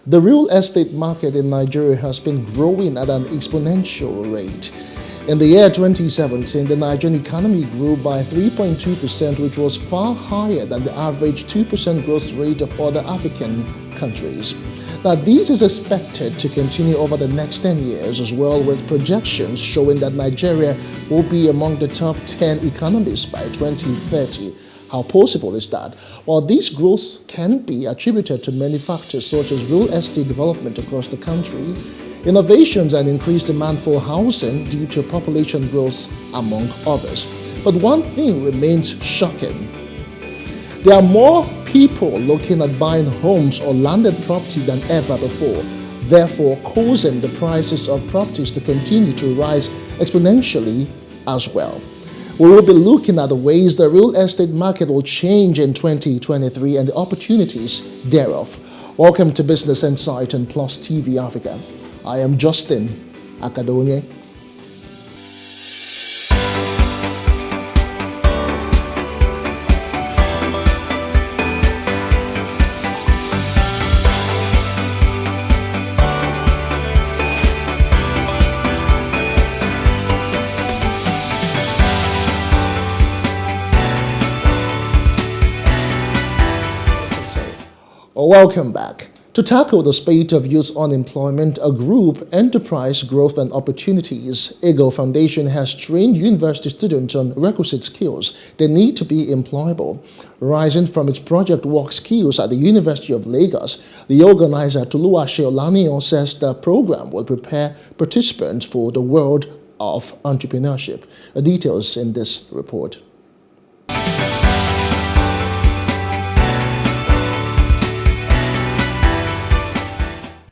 The real estate market in Nigeria has been growing at an exponential rate. In the year 2017, the Nigerian economy grew by 3.2%, which was far higher than the average 2% growth rate of other African countries. Now, this is expected to continue over the next 10 years as well, with projections showing that Nigeria will be among the top 10 economies by 2030. How possible is that? Well, this growth can be attributed to many factors such as real estate development across the country, innovations and increased demand for housing due to population growth, among others. But one thing remains shocking. There are more people looking at buying homes or landed property than ever before, therefore causing the prices of properties to continue to rise exponentially as well. We will be looking at the ways the real estate market will change in 2023 and the opportunities thereof. Welcome to Business Insight and Plus TV Africa. I am Justin Akadonye. Welcome back. To tackle the spate of youth unemployment, a group, Enterprise Growth and Opportunities, EGO Foundation, has trained university students on requisite skills they need to be employable. Rising from its project work skills at the University of Lagos, the organizer, Toluwase Olaniyan, says the program will prepare participants for the world of entrepreneurship. The details in this report.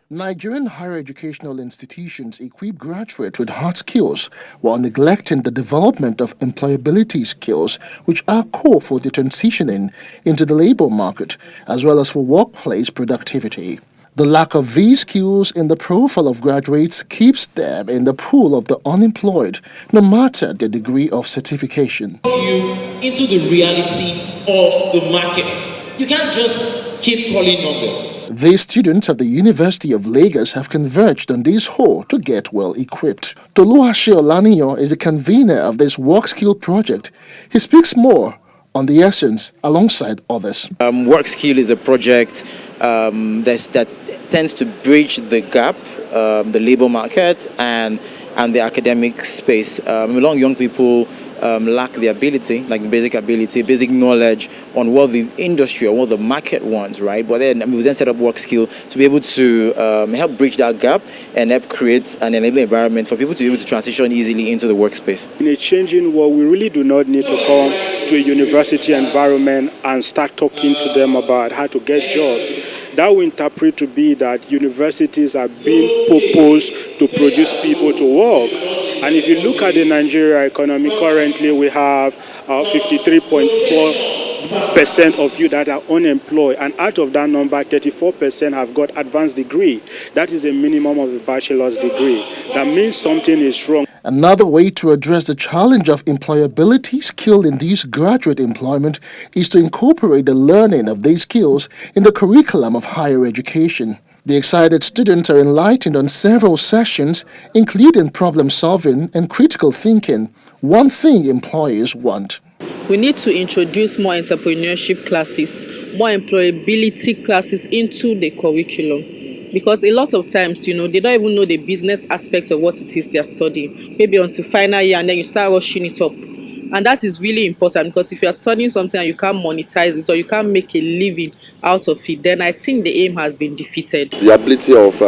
Nigerian higher educational institutions equip graduates with hard skills while neglecting the development of employability skills, which are core for the transitioning into the labor market, as well as for workplace productivity. The lack of these skills in the profile of graduates keeps them in the pool of the unemployed, no matter the degree of certification. You into the reality of the market. You can't just keep calling numbers. These students of the University of Lagos have converged on this hall to get well equipped. Toluwase Olaniyan is the convener of this work skill project. He speaks more on the essence alongside others. Work skill is a project that tends to bridge the gap, the labor market and the academic space. A lot of young people lack the ability, like the basic knowledge on what the industry or what the market wants, right? But then we then set up work skill to be able to help bridge that gap and help create an enabling environment for people to be able to transition easily into the workspace. In a changing world, we really do not need to come to a university environment and start talking to them about how to get jobs. That will interpret to be that universities are being proposed to produce people to work. And if you look at the Nigeria economy, currently we have 53.4% of you that are unemployed. And out of that number, 34% have got advanced degree. That is a minimum of a bachelor's degree. That means something is wrong. Another way to address the challenge of employability skill in this graduate employment is to incorporate the learning of these skills in the curriculum of higher education. The excited students are enlightened on several sessions, including problem solving and critical thinking, one thing employers want. We need to introduce more entrepreneurship classes, more employability classes into the curriculum. Because a lot of times, they don't even know the business aspect of what it is they are studying. Maybe until final year, and then you start rushing it up. And that is really important, because if you are studying something and you can't monetize it or you can't make a living out of it, then I think the aim has been defeated. The ability of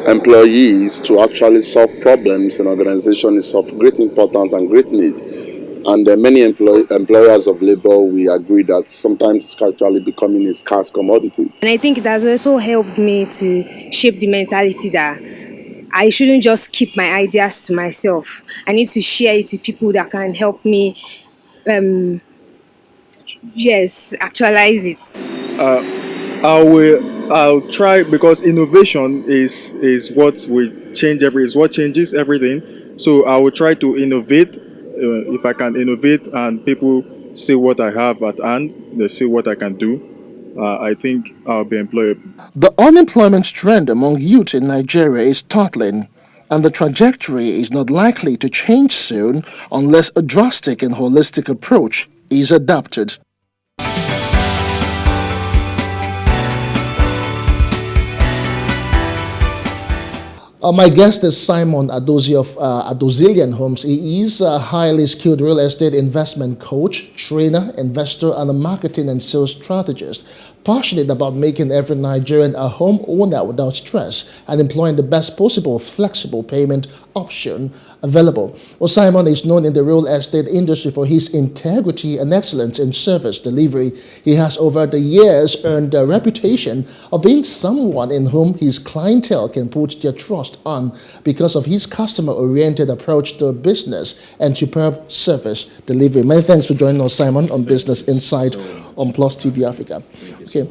employees to actually solve problems in organization is of great importance and great need. And many employers of labor, we agree that sometimes it's actually becoming a scarce commodity. And I think it has also helped me to shape the mentality that I shouldn't just keep my ideas to myself. I need to share it with people that can help me, actualize it. I'll try, because innovation is what changes everything. So I will try to innovate. If I can innovate and people see what I have at hand, they see what I can do. I think I'll be employable. The unemployment trend among youth in Nigeria is startling, and the trajectory is not likely to change soon unless a drastic and holistic approach is adopted. My guest is Simon Adozi of Adozillion Homes. He is a highly skilled real estate investment coach, trainer, investor, and a marketing and sales strategist, passionate about making every Nigerian a home owner without stress and employing the best possible flexible payment option available. Well, Simon is known in the real estate industry for his integrity and excellence in service delivery. He has over the years earned a reputation of being someone in whom his clientele can put their trust on because of his customer-oriented approach to business and superb service delivery. Many thanks for joining us, Simon, on Business Insight on Plus TV Africa. Okay.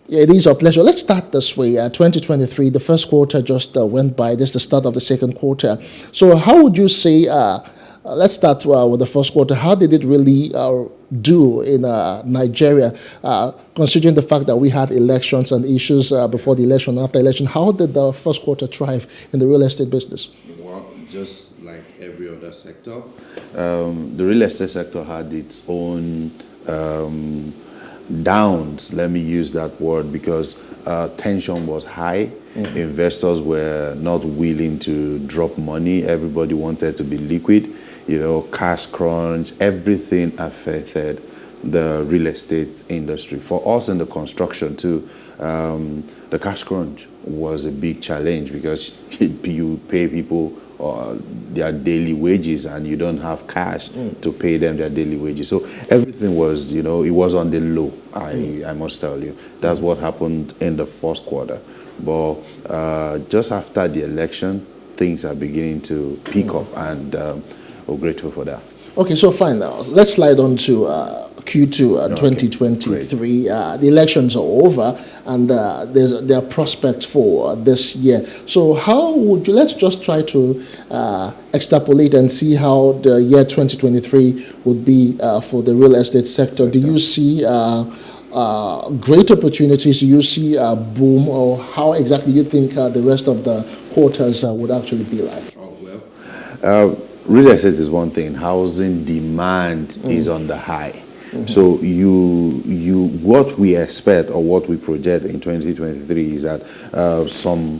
Yeah, it is our pleasure. Let's start this way. 2023, the first quarter just went by. This is the start of the second quarter. So how would you say, let's start with the first quarter. How did it really do in Nigeria, considering the fact that we had elections and issues before the election, after election? How did the first quarter thrive in the real estate business? Well, just like every other sector, the real estate sector had its own downs, let me use that word, because tension was high. Investors were not willing to drop money. Everybody wanted to be liquid. Cash crunch, everything affected the real estate industry. For us in the construction too, the cash crunch was a big challenge because you pay people their daily wages and you don't have cash to pay them their daily wages. So everything was, it was on the low, I must tell you. That's what happened in the first quarter. But just after the election, things are beginning to pick up, and we're grateful for that. Okay, so fine now. Let's slide on to Q2 2023. The elections are over, and there are prospects for this year. So how would you, let's just try to extrapolate and see how the year 2023 would be for the real estate sector. Do you see great opportunities? Do you see a boom, or how exactly do you think the rest of the quarters would actually be like? Real estate is one thing. Housing demand is on the high. So what we expect or what we project in 2023 is that some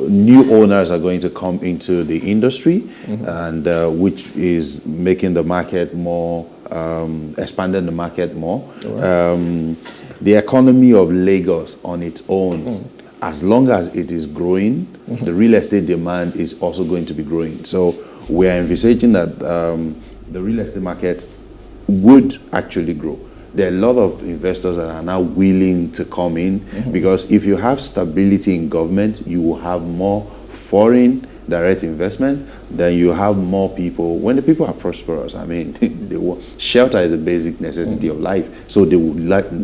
new owners are going to come into the industry, and which is making the market more, expanding the market more. The economy of Lagos on its own, as long as it is growing, the real estate demand is also going to be growing. So we are envisaging that the real estate market would actually grow. There are a lot of investors that are now willing to come in because if you have stability in government, you will have more foreign direct investment, then you have more people. When the people are prosperous, I mean, shelter is a basic necessity of life, so they would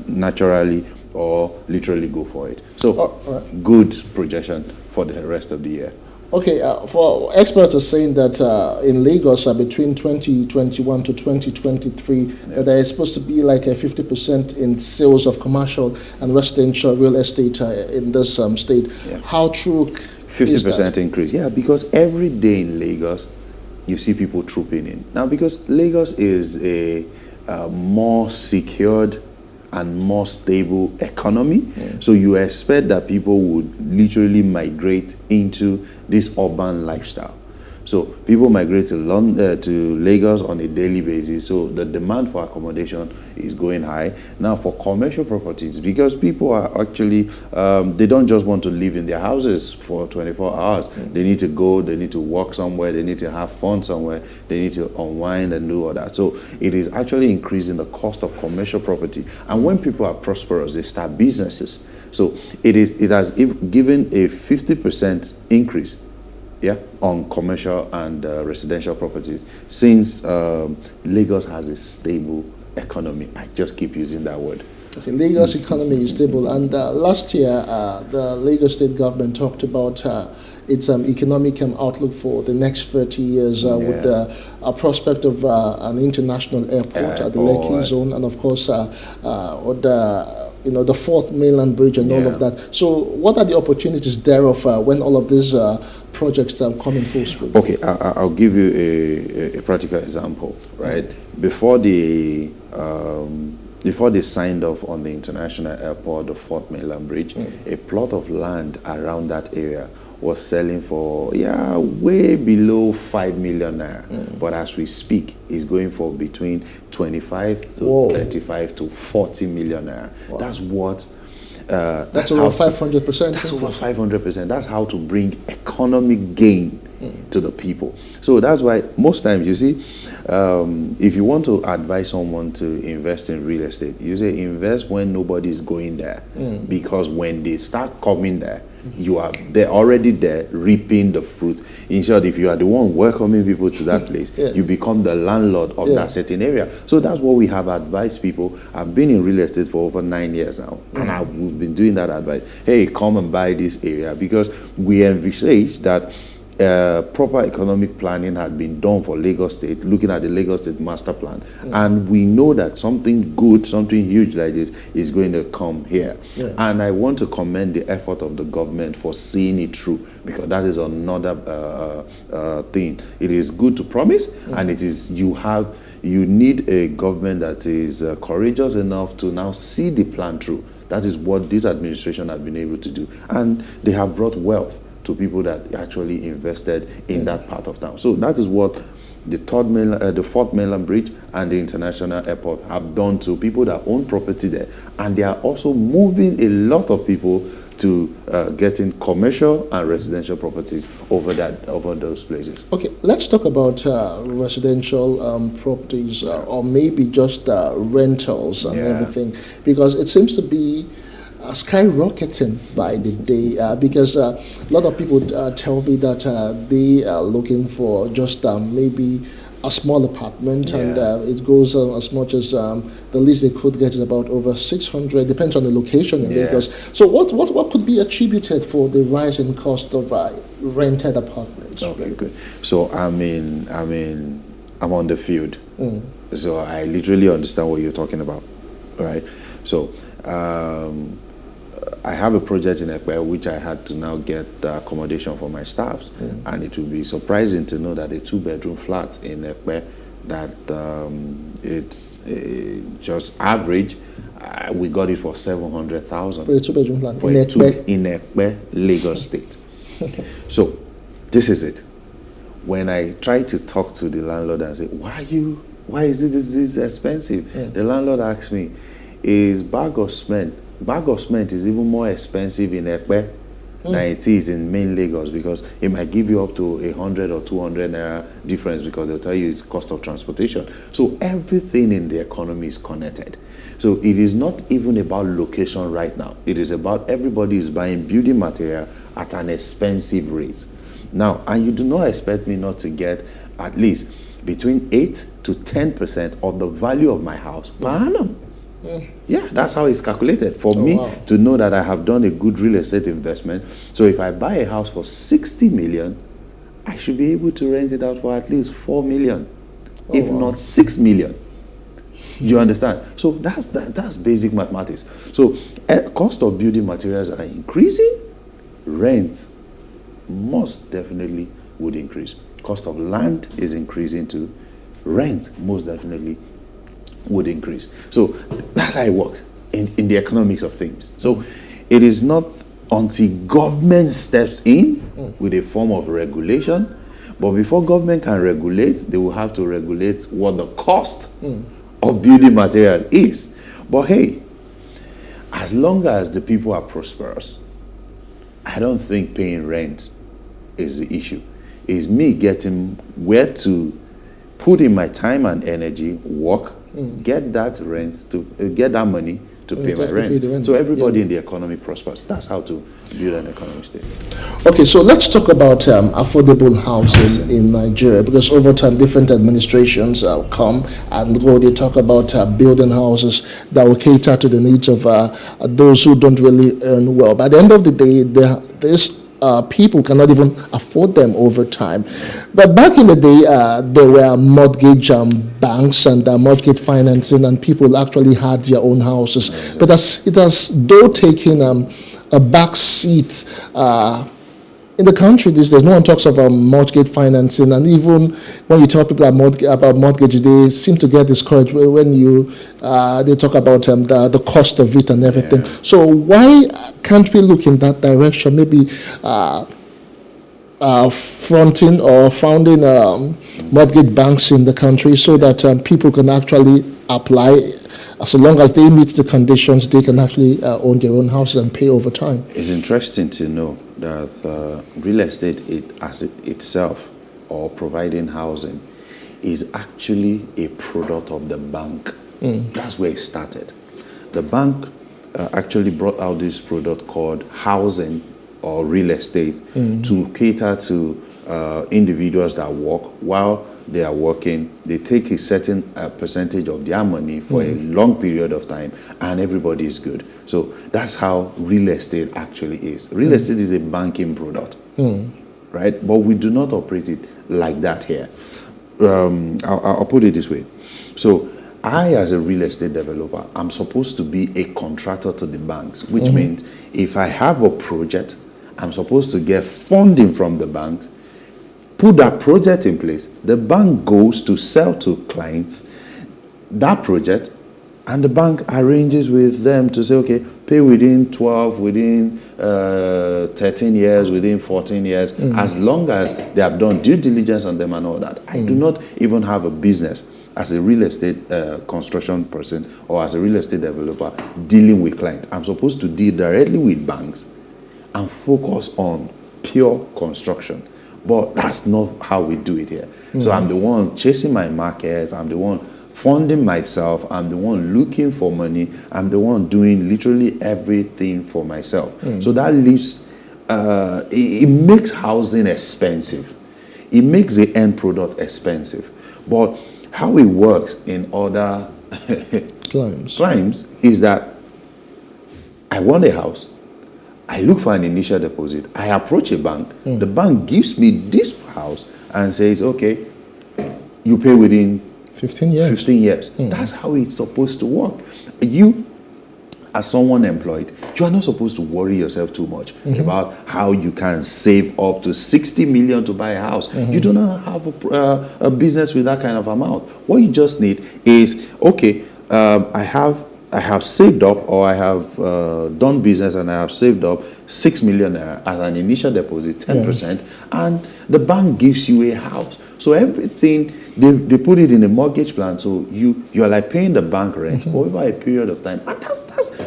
naturally or literally go for it. So good projection for the rest of the year. Okay, for experts are saying that in Lagos between 2021 to 2023, that there is supposed to be like a 50% in sales of commercial and residential real estate in this state. How true 50% increase? Yeah, because every day in Lagos, you see people trooping in. Now, because Lagos is a more secured and more stable economy, so you expect that people would literally migrate into this urban lifestyle. So people migrate to Lagos on a daily basis, so the demand for accommodation is going high. Now for commercial properties, because people are actually, they don't just want to live in their houses for 24 hours. They need to go, they need to work somewhere, they need to have fun somewhere, they need to unwind and do all that. So it is actually increasing the cost of commercial property. And when people are prosperous, they start businesses. So it has given a 50% increase on commercial and residential properties since Lagos has a stable economy. I just keep using that word. Okay, Lagos economy is stable, and last year the Lagos state government talked about its economic outlook for the next 30 years with a prospect of an international airport at the Lekki zone, and of course the fourth mainland bridge and all of that. So what are the opportunities thereof when all of these projects come in full swing? Okay, I'll give you a practical example, right? Before they signed off on the international airport, the fourth mainland bridge, a plot of land around that area was selling for way below 5 million naira. But as we speak, it's going for between 25 to 35 to 40 million naira. That's what. That's over 500%. That's over 500%. That's how to bring economic gain to the people. So that's why most times you see, if you want to advise someone to invest in real estate, you say invest when nobody is going there, because when they start coming there, they're already there reaping the fruit. In short, if you are the one welcoming people to that place, you become the landlord of that certain area. So that's what we have advised people. I've been in real estate for over 9 years now, and we've been doing that advice. Hey, come and buy this area, because we envisage that proper economic planning had been done for Lagos State, looking at the Lagos State master plan, and we know that something good, something huge like this is going to come here. And I want to commend the effort of the government for seeing it through, because that is another thing. It is good to promise, and it is you need a government that is courageous enough to now see the plan through. That is what this administration has been able to do, and they have brought wealth to people that actually invested in that part of town. So that is what the fourth mainland bridge and the international airport have done to people that own property there, and they are also moving a lot of people to getting commercial and residential properties over those places. Okay, let's talk about residential properties, or maybe just rentals and everything, because it seems to be skyrocketing by the day, because a lot of people tell me that they are looking for just maybe a small apartment, and it goes as much as the least they could get is about over 600, depends on the location in Lagos. So what could be attributed for the rise in cost of rented apartments? Okay, good. So I'm on the field, so I literally understand what you're talking about, right? So I have a project in Ekpe which I had to now get accommodation for my staffs, and it will be surprising to know that a 2-bedroom flat in Ekpe that it's just average. We got it for 700,000 for a 2-bedroom flat in Ekpe, Lagos State. So this is it. When I try to talk to the landlord and say, why is it this expensive? The landlord asks me, is bag of cement is even more expensive in Ekpe than it is in main Lagos, because it might give you up to 100 or 200 naira difference, because they'll tell you it's cost of transportation. So everything in the economy is connected. So it is not even about location right now. It is about everybody is buying building material at an expensive rate. Now, and you do not expect me not to get at least between 8 to 10% of the value of my house per annum. Yeah, that's how it's calculated for me to know that I have done a good real estate investment. So if I buy a house for 60 million, I should be able to rent it out for at least 4 million, if not 6 million. You understand? So that's basic mathematics. So cost of building materials are increasing, rent most definitely would increase. Cost of land is increasing too, rent most definitely would increase. So that's how it works in the economics of things. So it is not until government steps in with a form of regulation, but before government can regulate, they will have to regulate what the cost of building material is. But hey, as long as the people are prosperous, I don't think paying rent is the issue. It's me getting where to put in my time and energy, work, get that rent to get that money to pay my rent. So everybody in the economy prospers. That's how to build an economic state. Okay, so let's talk about affordable housing in Nigeria, because over time different administrations come and go. They talk about building houses that will cater to the needs of those who don't really earn well. By the end of the day, there's people cannot even afford them over time. But back in the day, there were mortgage banks and mortgage financing, and people actually had their own houses. But it has though taken a back seat in the country these days. No one talks of mortgage financing, and even when you tell people about mortgage, they seem to get discouraged when they talk about the cost of it and everything. So why can't we look in that direction? Maybe fronting or founding mortgage banks in the country so that people can actually apply. So long as they meet the conditions, they can actually own their own houses and pay over time. It's interesting to know that real estate itself, or providing housing, is actually a product of the bank. That's where it started. The bank actually brought out this product called housing or real estate to cater to individuals that work. While they are working, they take a certain percentage of their money for a long period of time, and everybody is good. So that's how real estate actually is. Real estate is a banking product, right? But we do not operate it like that here. I'll put it this way. So I, as a real estate developer, I'm supposed to be a contractor to the banks, which means if I have a project, I'm supposed to get funding from the banks, put that project in place. The bank goes to sell to clients that project, and the bank arranges with them to say, okay, pay within 12, within 13 years, within 14 years, as long as they have done due diligence on them and all that. I do not even have a business as a real estate construction person or as a real estate developer dealing with clients. I'm supposed to deal directly with banks and focus on pure construction. But that's not how we do it here. So I'm the one chasing my market. I'm the one funding myself. I'm the one looking for money. I'm the one doing literally everything for myself. So that leaves, it makes housing expensive. It makes the end product expensive. But how it works in other climes is that I want a house. I look for an initial deposit. I approach a bank. The bank gives me this house and says, okay, you pay within 15 years. 15 years. That's how it's supposed to work. You, as someone employed, you are not supposed to worry yourself too much about how you can save up to 60 million to buy a house. You do not have a business with that kind of amount. What you just need is, okay, I have saved up, or I have done business and I have saved up 6 million naira as an initial deposit, 10%, and the bank gives you a house. So everything, they put it in a mortgage plan, so you're like paying the bank rent over a period of time. And that's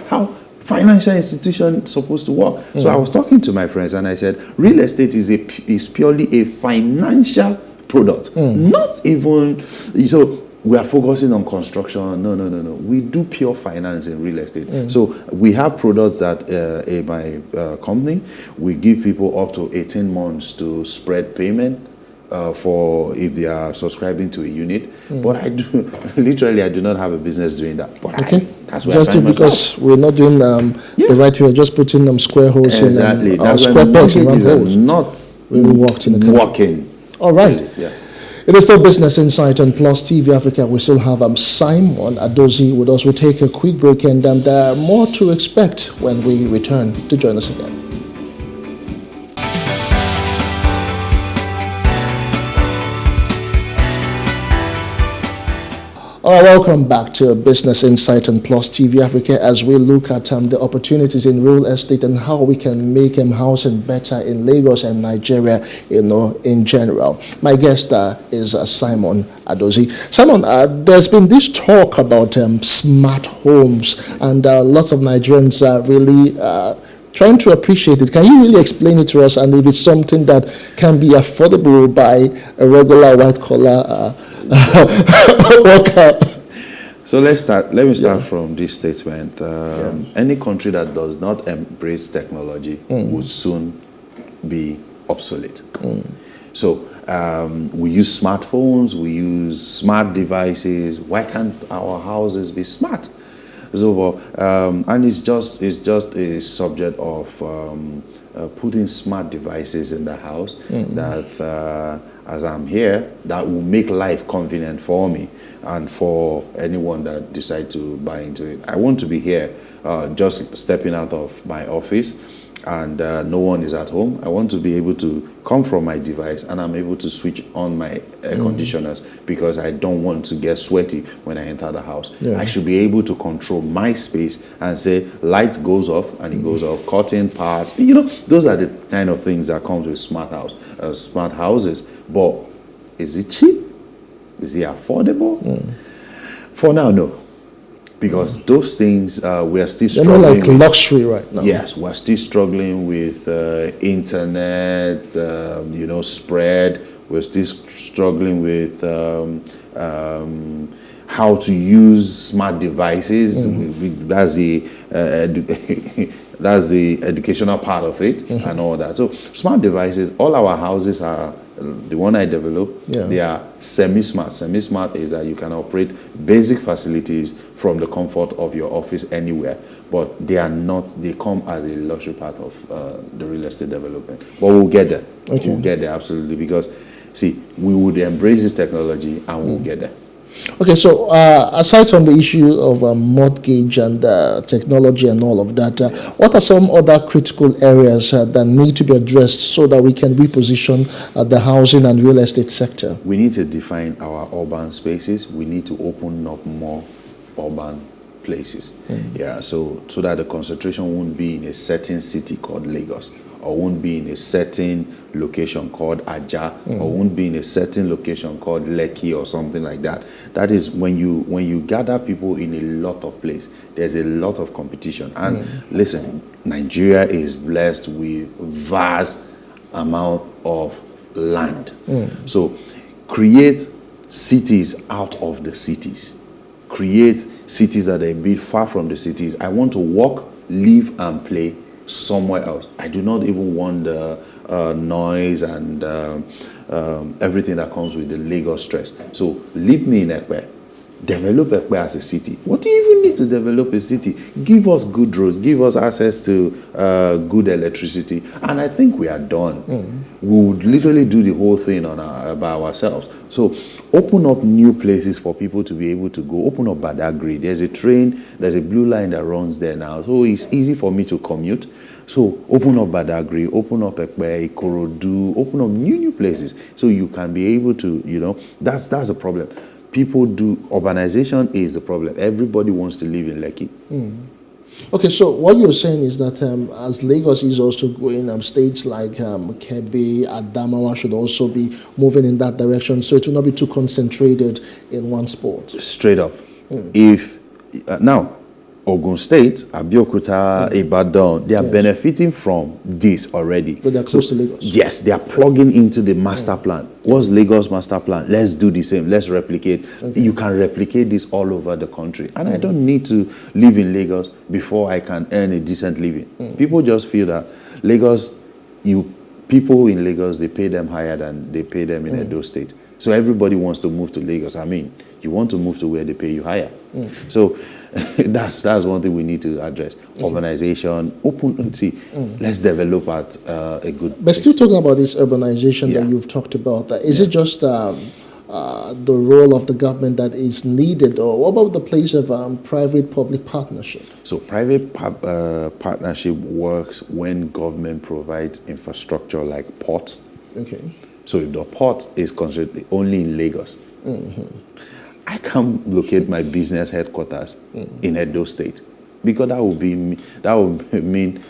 how financial institution is supposed to work. So I was talking to my friends and I said, real estate is purely a financial product, not even, so we are focusing on construction. No. We do pure finance in real estate. So we have products that in my company, we give people up to 18 months to spread payment for if they are subscribing to a unit. But I do not have a business doing that. But that's where just because we're not doing the right way, just putting square holes in square pegs in round holes. Not really worked in the country. Working. All right. It is still Business Insight on Plus TV Africa. We still have Simon Adozi with us. We'll take a quick break, and there are more to expect when we return. To join us again. All right, welcome back to Business Insight on Plus TV Africa as we look at the opportunities in real estate and how we can make housing better in Lagos and Nigeria, in general. My guest is Simon Adozi. Simon, there's been this talk about smart homes, and lots of Nigerians are really trying to appreciate it. Can you really explain it to us, and if it's something that can be affordable by a regular white-collar worker? So let me start from this statement. Any country that does not embrace technology would soon be obsolete. So we use smartphones, we use smart devices. Why can't our houses be smart? So, and it's just a subject of putting smart devices in the house that as I'm here, that will make life convenient for me and for anyone that decide to buy into it. I want to be here, just stepping out of my office and no one is at home. I want to be able to come from my device and I'm able to switch on my air conditioners because I don't want to get sweaty when I enter the house. Yeah. I should be able to control my space and say light goes off and it goes off, curtain part. You know, those are the kind of things that comes with smart houses. But is it cheap? Is it affordable? For now, no. Because those things we are still They're struggling more like with. luxury right now. Yes, we're still struggling with internet, spread. We're still struggling with how to use smart devices. That's the that's the educational part of it and all that. So smart devices, all our houses are, the one I developed, they are semi-smart. Semi-smart is that you can operate basic facilities from the comfort of your office anywhere, but they are not, they come as a luxury part of the real estate development. But we'll get there. Okay. We'll get there, absolutely, because, see, we would embrace this technology and we'll get there. Okay, so aside from the issue of mortgage and technology and all of that, what are some other critical areas that need to be addressed so that we can reposition the housing and real estate sector? We need to define our urban spaces. We need to open up more urban places. Yeah, so that the concentration won't be in a certain city called Lagos, or won't be in a certain location called Aja, or won't be in a certain location called Lekki or something like that. That is when you gather people in a lot of places, there's a lot of competition. And listen, Nigeria is blessed with vast amount of land. So create cities out of the cities. Create cities that are a bit far from the cities. I want to walk, live, and play somewhere else. I do not even want the noise and everything that comes with the Lagos stress. So leave me in Ekpe. Develop Ekpe as a city. What do you even need to develop a city? Give us good roads. Give us access to good electricity. And I think we are done. We would literally do the whole thing by ourselves. So open up new places for people to be able to go. Open up Badagry. There's a train, there's a blue line that runs there now. So it's easy for me to commute. So open up Badagry, open up Ekpe, Ikorodu, open up new places. So you can be able to, that's the problem. People do, urbanization is the problem. Everybody wants to live in Lekki. Okay, so what you're saying is that as Lagos is also growing, states like Kebbi, Adamawa should also be moving in that direction, so it will not be too concentrated in one spot. Straight up. If now Ogun State, Abeokuta, Ibadan, they are benefiting from this already. But they're close to Lagos. Yes, they are plugging into the master plan. What's Lagos master plan? Let's do the same. Let's replicate. You can replicate this all over the country. And I don't need to live in Lagos before I can earn a decent living. People just feel that Lagos, people in Lagos, they pay them higher than they pay them in Edo State. So everybody wants to move to Lagos. I mean, you want to move to where they pay you higher. So that's one thing we need to address. Urbanization, let's develop at a good But place. still talking about this urbanization that you've talked about, is it just the role of the government that is needed, or what about the place of private-public partnership? So private partnership works when government provides infrastructure like ports. Okay. So if the port is concentrated only in Lagos, I can't locate my business headquarters in Edo State, because that would mean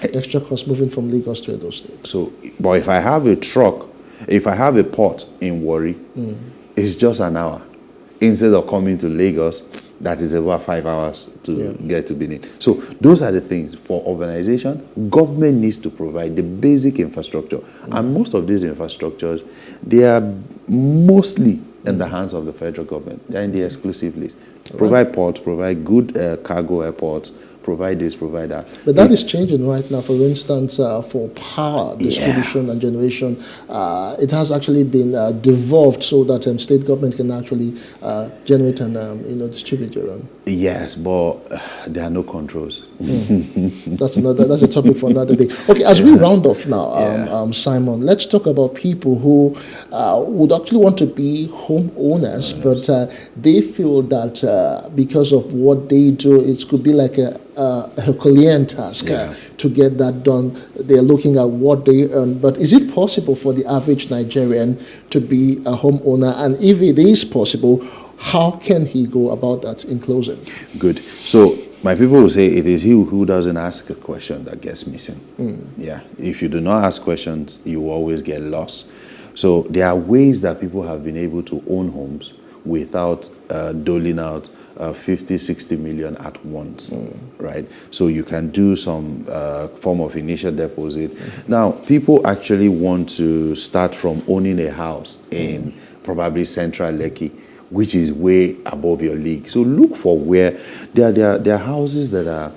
Extra cost moving from Lagos to Edo State. So, but if I have a truck, if I have a port in Warri, it's just an hour. Instead of coming to Lagos, that is about 5 hours to get to Benin. So those are the things. For urbanization, government needs to provide the basic infrastructure. And most of these infrastructures, they are mostly in the hands of the federal government. They're in the exclusive list. Provide ports, provide good cargo airports, provide this, provide that. But that is changing right now. For instance, for power distribution and generation, it has actually been devolved so that state government can actually generate and distribute your own. Yes, but there are no controls. That's a topic for another day. Okay, as we round off now, Simon, let's talk about people who would actually want to be homeowners, but they feel that because of what they do, it could be like a Herculean task to get that done. They're looking at what they earn, but is it possible for the average Nigerian to be a homeowner? And if it is possible, how can he go about that in closing? Good. So my people will say it is he who doesn't ask a question that gets missing. Yeah. If you do not ask questions, you will always get lost. So there are ways that people have been able to own homes without doling out 50, 60 million at once, right? So you can do some form of initial deposit. Now, people actually want to start from owning a house in probably Central Lekki, which is way above your league. So look for where there are houses that are,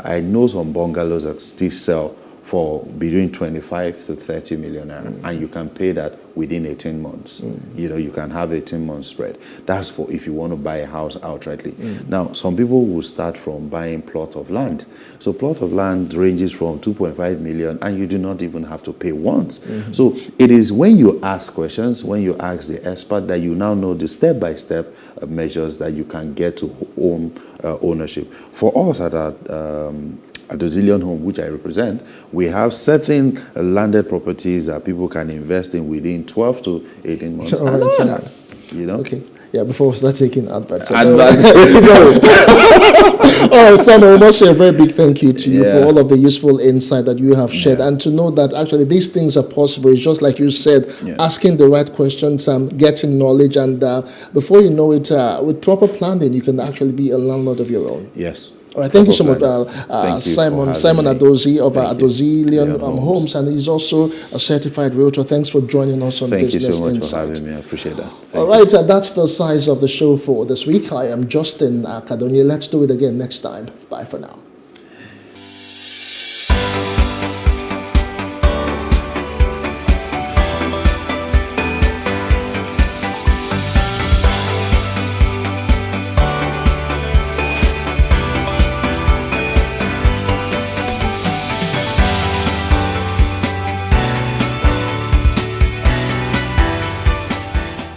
I know some bungalows that still sell for between 25 to 30 million and you can pay that within 18 months. You know, you can have 18-month spread. That's for if you want to buy a house outrightly. Now, some people will start from buying plot of land. So plot of land ranges from 2.5 million and you do not even have to pay once. So it is when you ask questions, when you ask the expert, that you now know the step-by-step measures that you can get to ownership. For us at our Adozillion Home, which I represent, we have certain landed properties that people can invest in within 12 to 18 months. All right, so that. You know? Okay. Yeah, before we start taking adverts. All right, Simon, we must say a very big thank you to you for all of the useful insight that you have shared, and to know that actually these things are possible. It's just like you said, asking the right questions and getting knowledge, and before you know it, with proper planning, you can actually be a landlord of your own. Yes. All right, thank you so much, Simon Adozi of Adozillion Homes, and he's also a certified realtor. Thanks for joining us on Business Insight. Thank you so much for having me. I appreciate that. All right, that's the size of the show for this week. I am Justin Kadonye. Let's do it again next time. Bye for now.